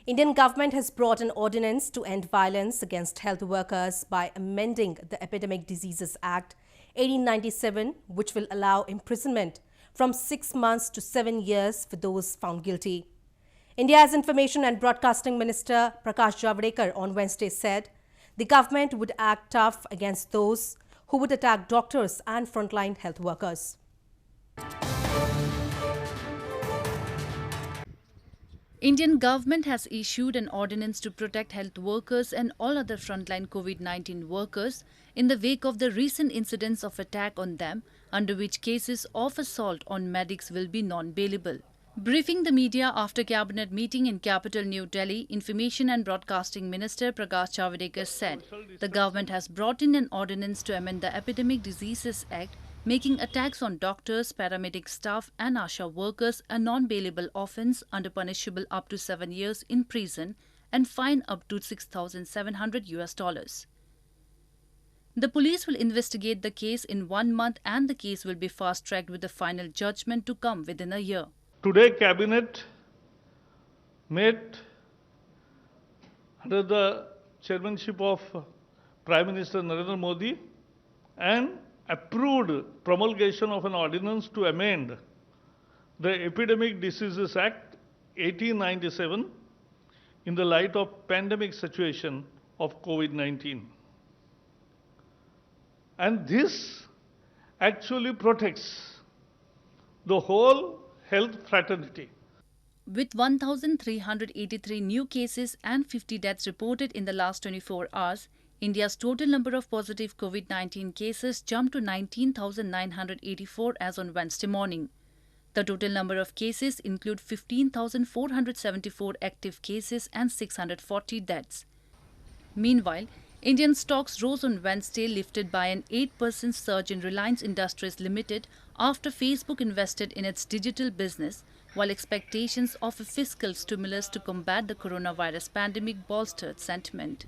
Indian government has brought an ordinance to end violence against health workers by amending the Epidemic Diseases Act 1897, which will allow imprisonment from 6 months to 7 years for those found guilty. India's Information and Broadcasting Minister Prakash Javadekar on Wednesday said the government would act tough against those who would attack doctors and frontline health workers. Indian government has issued an ordinance to protect health workers and all other frontline COVID-19 workers in the wake of the recent incidents of attack on them, under which cases of assault on medics will be non-bailable. Briefing the media after cabinet meeting in capital New Delhi, Information and Broadcasting Minister Prakash Javadekar said the government has brought in an ordinance to amend the Epidemic Diseases Act, making attacks on doctors, paramedic staff and Asha workers a non-bailable offence under punishable up to 7 years in prison and fine up to $6,700. The police will investigate the case in 1 month and the case will be fast-tracked with the final judgment to come within a year. Today, Cabinet met under the chairmanship of Prime Minister Narendra Modi and approved promulgation of an ordinance to amend the Epidemic Diseases Act 1897 in the light of pandemic situation of COVID-19. And this actually protects the whole health fraternity. With 1,383 new cases and 50 deaths reported in the last 24 hours, India's total number of positive COVID-19 cases jumped to 19,984 as on Wednesday morning. The total number of cases include 15,474 active cases and 640 deaths. Meanwhile, Indian stocks rose on Wednesday, lifted by an 8% surge in Reliance Industries Limited after Facebook invested in its digital business, while expectations of a fiscal stimulus to combat the coronavirus pandemic bolstered sentiment.